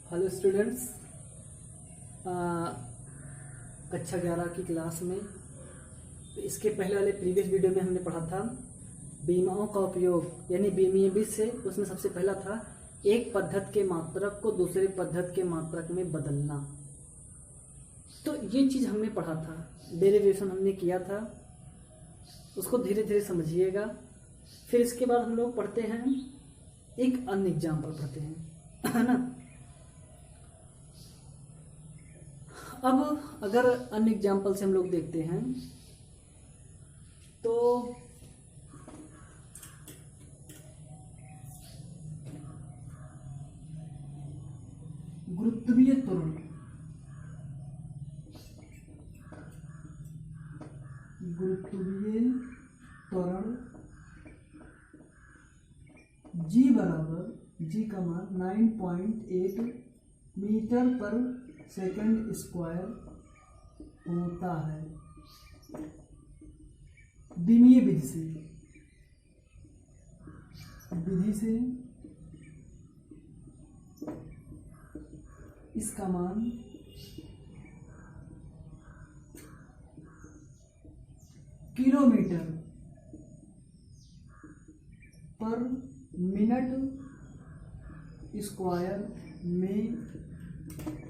Hello students, कक्षा 11 की class में इसके पहले वाले प्रीवियस वीडियो में हमने पढ़ा था बीमाओं का उपयोग यानी बीमीय बीज से। उसमें सबसे पहला था एक पद्धत के मात्रक को दूसरे पद्धत के मात्रक में बदलना। तो ये चीज़ हमने पढ़ा था, डेरिवेशन हमने किया था, उसको धीरे धीरे समझिएगा। फिर इसके बाद हम लोग पढ़ते हैं एक अन्य एग्जाम्पल पढ़ते हैं, है ना। अब अगर अन्य एग्जाम्पल से हम लोग देखते हैं तो गुरुत्वीय त्वरण, जी का मान 9.8 मीटर पर सेकंड स्क्वायर होता है बीमीय विधि से इसका मान किलोमीटर पर मिनट स्क्वायर में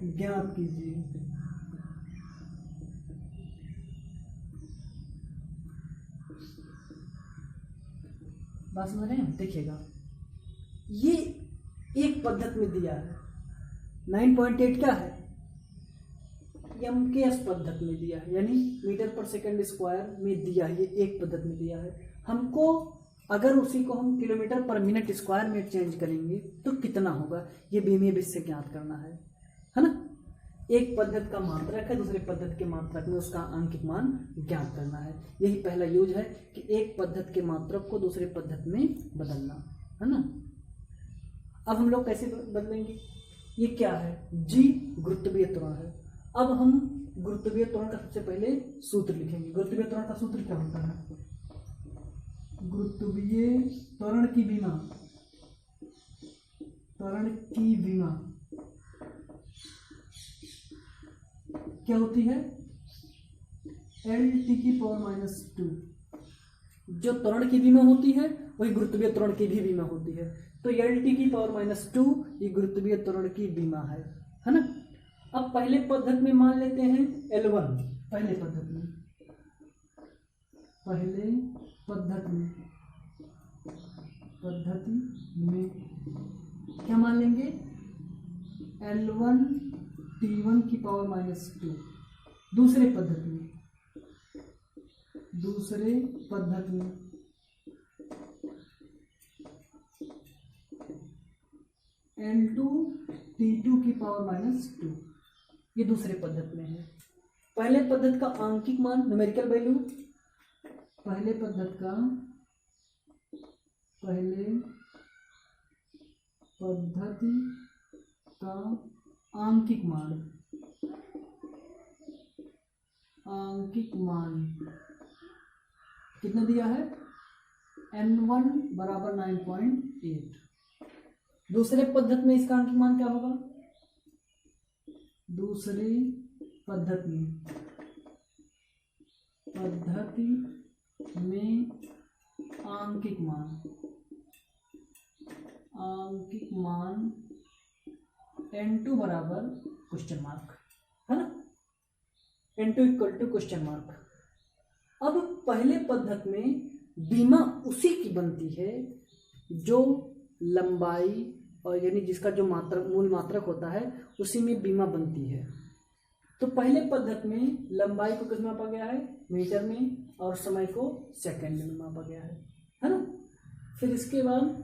ज्ञात कीजिए। बात समझ रहे हैं? देखिएगा, ये एक पद्धत में दिया है 9.8 क्या है, एमकेएस पद्धत में दिया है, यानी मीटर पर सेकंड स्क्वायर में दिया है। ये एक पद्धत में दिया है। हमको अगर उसी को हम किलोमीटर पर मिनट स्क्वायर में चेंज करेंगे तो कितना होगा, ये बीमीय बीज से ज्ञात करना है ना। एक पद्धत का मात्रक है, दूसरे पद्धत के मात्रक में उसका आंकिक मान ज्ञात करना है। यही पहला यूज है कि एक पद्धत के मात्रक को दूसरे पद्धत में बदलना, है ना। अब हम लोग कैसे बदलेंगे, ये क्या है, जी गुरुत्वीय त्वरण है। अब हम गुरुत्वीय त्वरण का सबसे पहले सूत्र लिखेंगे। गुरुत्वीय त्वरण का सूत्र क्या होता है, गुरुत्वीय त्वरण की विमा क्या होती है, L⁻²। जो त्वरण की विमा होती है वही गुरुत्वीय त्वरण की भी विमा होती है। तो L⁻² ये गुरुत्वीय त्वरण की विमा है ना। अब पहले पद्धत में मान लेते हैं L1। पहले पद्धति में क्या मान लेंगे, L1 T1⁻²। दूसरे पद्धति में L2 T2⁻²। ये दूसरे पद्धत में है। पहले पद्धत का आंकिक मान न्यूमेरिकल वैल्यू, पहले पद्धति का आंकिक मान कितना दिया है, N1 बराबर 9.8। दूसरे पद्धति में इसका आंकिक मान क्या होगा, दूसरे पद्धति में आंकिक मान N2 बराबर क्वेश्चन मार्क, है ना। N2 = question mark. अब पहले पद्धति में बीमा उसी की बनती है जो लंबाई और यानी जिसका जो मूल मात्रक होता है उसी में बीमा बनती है। तो पहले पद्धति में लंबाई को किस में मापा गया है, मीटर में, और समय को सेकंड में मापा गया है ना। फिर इसके बाद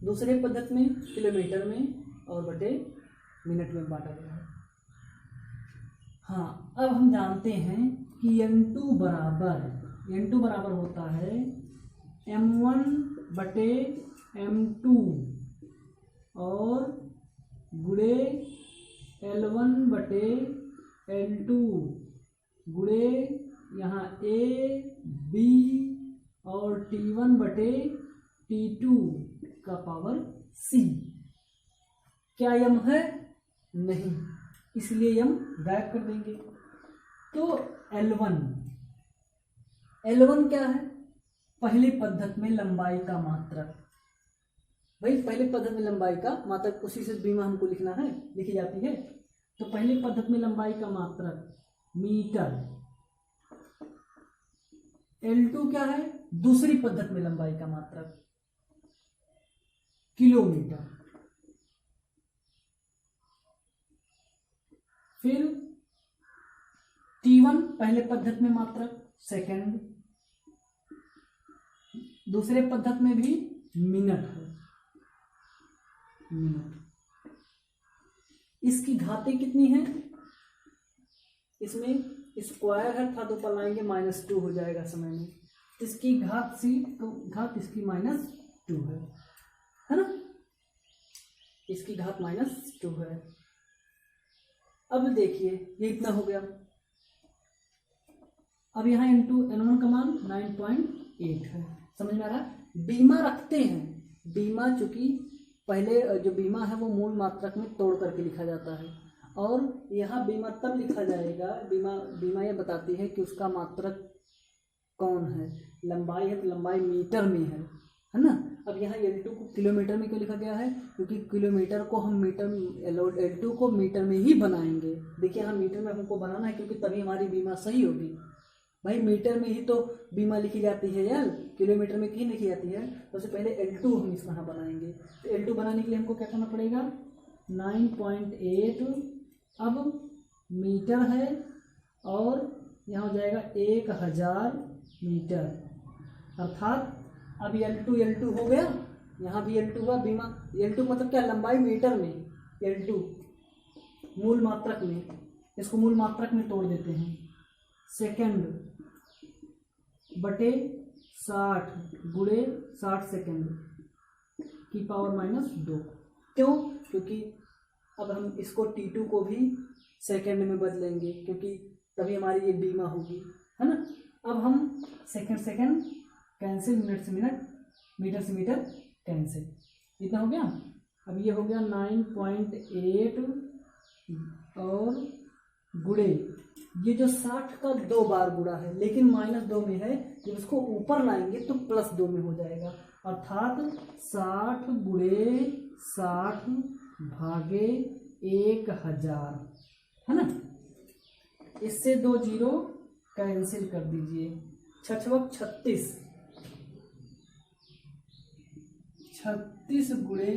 दूसरे पद्धति में किलोमीटर में और बटे मिनट में बांटा गया है। हाँ, अब हम जानते हैं कि N2 बराबर होता है M1/M2 और गुणे L1/L2 गुणे यहाँ A B और T1/T2 का पावर C। क्या यम है? नहीं, इसलिए यम गायब कर देंगे। तो L1 क्या है? पहली पद्धत में लंबाई का मात्रक। भाई पहले पद्धत में लंबाई का मात्रक, उसी से बीमा हमको लिखना है, लिखी जाती है। तो पहली पद्धत में लंबाई का मात्रक मीटर। L2 क्या है? दूसरी पद्धत में लंबाई का मात्रक किलोमीटर। फिर T1 पहले पद्धत में मात्रक सेकंड, दूसरे पद्धत में भी मिनट है, मिनट। इसकी घातें कितनी है? इसमें स्क्वायर है था, तो ऊपर लाएंगे -2 हो जाएगा समय में। इसकी घात सी, तो घात इसकी -2 है ना? इसकी घात -2 है। अब देखिए ये इतना हो गया। अब यहाँ N1 का मान 9.8 है। समझ में आ रहा है? बीमा रखते हैं। बीमा चूंकि पहले जो बीमा है वो मूल मात्रक में तोड़ करके लिखा जाता है, और यहाँ बीमा तब लिखा जाएगा, बीमा ये बताती है कि उसका मात्रक कौन है। लंबाई है तो लंबाई मीटर में है ना? अब यहाँ L2 को किलोमीटर में क्यों लिखा गया है? क्योंकि किलोमीटर को हम L2 को मीटर में ही बनाएंगे। देखिए यहाँ मीटर में हमको बनाना है, क्योंकि तभी हमारी बीमा सही होगी। भाई मीटर में ही तो बीमा लिखी जाती है यार, किलोमीटर में क्यों लिखी जाती है? सबसे पहले L2 हम इस यहाँ बनाएंगे। तो L2 बनाने के लिए हमको क्या करना पड़ेगा? 9.8 अब मीटर है, और यहाँ हो जाएगा 1000 मीटर, अर्थात अभी L2 हो गया, यहाँ भी L2 हुआ। बीमा L2 मतलब क्या? लंबाई मीटर में, L2 मूल मात्रक में। इसको मूल मात्रक में तोड़ देते हैं। सेकंड बटे 60 गुणे 60 सेकंड की पावर -2। क्यों? क्योंकि अब हम इसको T2 को भी सेकंड में बदलेंगे, क्योंकि तभी हमारी ये बीमा होगी, है ना? अब हम सेकंड कैंसिल, मिनट से मिनट, मीटर से मीटर कैंसिल। इतना हो गया। अब ये हो गया 9.8 और गुणे, ये जो 60 का 2 बार गुणा है, लेकिन -2 में है। जब इसको ऊपर लाएंगे तो +2 में हो जाएगा, अर्थात 60 गुणे 60 भागे 1000, है ना? इससे 2 0 कैंसिल कर दीजिए। 36 गुणे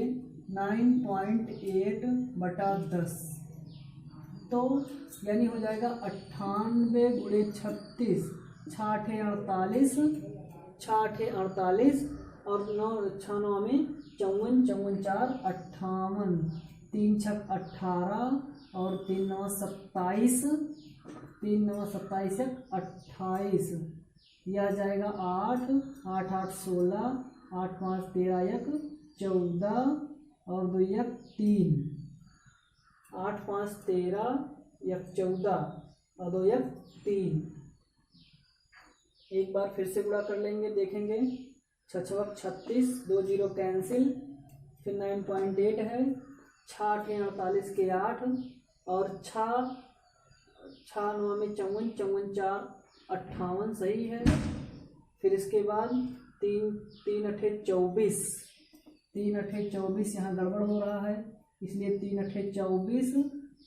9.8 बटा 10, तो यानी हो जाएगा 98 गुणे 36, 6 48, 6 48 और 9 6 9 में 54, 54 4 58, 3 6 18 और 3 9 27, 3 9 27 28, यह आ जाएगा 8 8 8 16, 8 5 13 14 और 2 3, 8 5 13 14 और 2 3। एक बार फिर से गुणा कर लेंगे, देखेंगे। 6 36, 2 0 कैंसिल, फिर 9.8 है, 6 48 के 8 और 6 9 में 54, 54 4 58 सही है। फिर इसके बाद 3 8 24, 3 8 24 यहाँ गड़बड़ हो रहा है, इसलिए 3 8 24,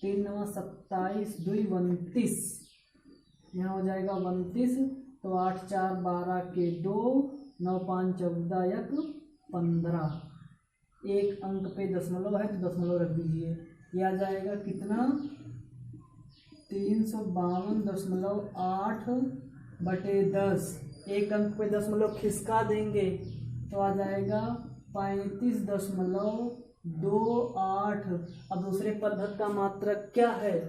3 9 27, 2 29, यहाँ हो जाएगा 29। तो 8 4 12 के 2, 9 5 14 15, एक अंक पे दशमलव है तो दशमलव रख दीजिए। यह आ जाएगा कितना? 352.8 बटे 10, एक अंक पे दशमलव खिसका देंगे तो आ जाएगा 35.28। अब दूसरे पद्धत का मात्रक क्या है?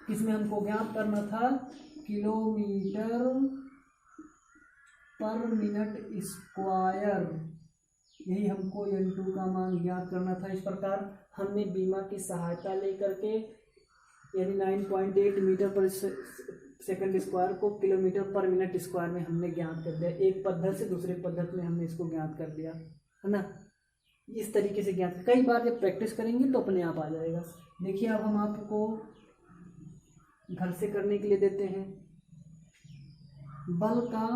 किसमें हमको ज्ञात करना था? किलोमीटर पर मिनट स्क्वायर, यही हमको N2 का मान ज्ञात करना था। इस प्रकार हमने बीमा की सहायता लेकर के यानी 9.8 मीटर पर सेकंड स्क्वायर को किलोमीटर पर मिनट स्क्वायर में हमने ज्ञात कर दिया। एक पद्धत से दूसरे पद्धत में हमने इसको ज्ञात कर दिया, है ना? इस तरीके से ज्ञात, कई बार जब प्रैक्टिस करेंगे तो अपने आप आ जाएगा। देखिए अब हम आपको घर से करने के लिए देते हैं। बल का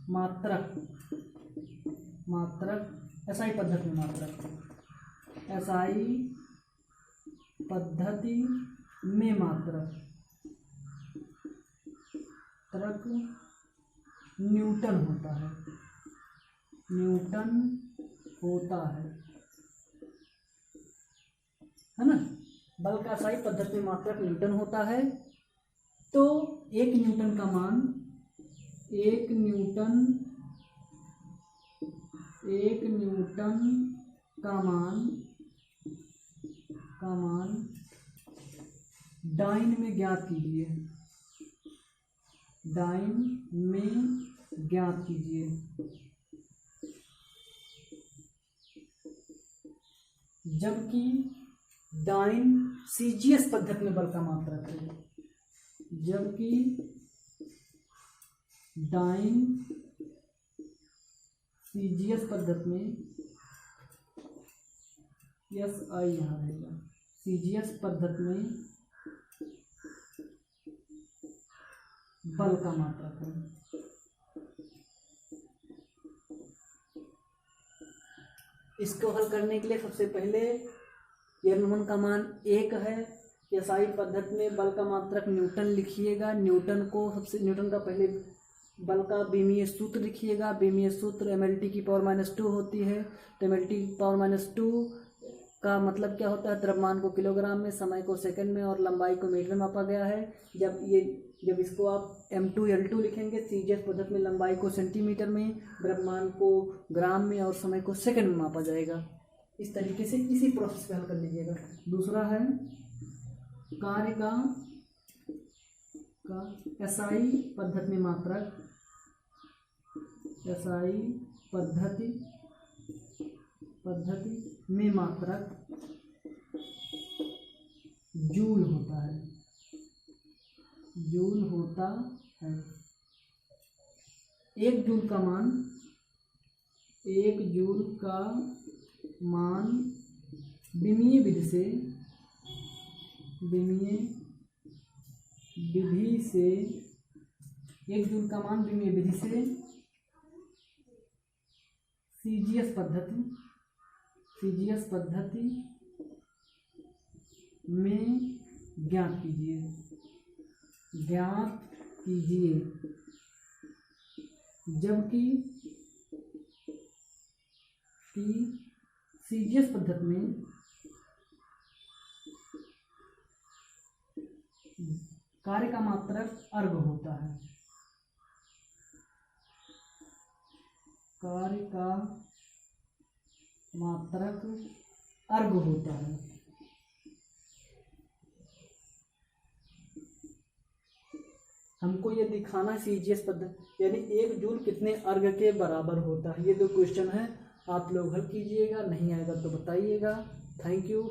मात्रक एसआई पद्धति में मात्रक न्यूटन होता है ना। बल का एसआई पद्धति में मात्रक न्यूटन होता है। तो एक न्यूटन का मान डाइन में ज्ञात कीजिए। जबकि डाइन सीजीएस पद्धति में बल का मात्रक है। जबकि डाइन सीजीएस पद्धति में एसआई यहाँ रहेगा, सीजीएस पद्धति में बल का मात्रक है। इसको हल करने के लिए सबसे पहले n1 का मान 1 है। एसआई पद्धति में बल का मात्रक न्यूटन लिखिएगा। न्यूटन का पहले बल का बीमीय सूत्र लिखिएगा। बीमीय सूत्र mLT की पावर -2 होती है। तो mLT की पावर -2 का मतलब क्या होता है? द्रव्यमान को किलोग्राम में, समय को सेकंड में और लंबाई को मीटर में मापा गया है। जब इसको आप M2L2 लिखेंगे, सीजीएस पद्धति में लंबाई को सेंटीमीटर में, द्रव्यमान को ग्राम में और समय को सेकंड में मापा जाएगा। इस तरीके से इसी प्रोसेस पे हल कर लीजिएगा। दूसरा है कार्य का एसआई पद्धति में मात्रक, एसआई पद्धति में मात्रक जूल होता है। एक जूल का मान बीमीय विधि से 1 जूल का मान बीमीय विधि से सीजीएस पद्धति में ज्ञात कीजिए। जबकि सीजीएस पद्धति में कार्य का मात्रक अर्घ होता है। कार्य का मात्रक अर्घ होता है। हमको ये दिखाना है सीजीएस पद्धति यानी 1 जूल कितने अर्घ के बराबर होता है। ये 2 क्वेश्चन है, आप लोग हल कीजिएगा। नहीं आएगा तो बताइएगा। Thank you.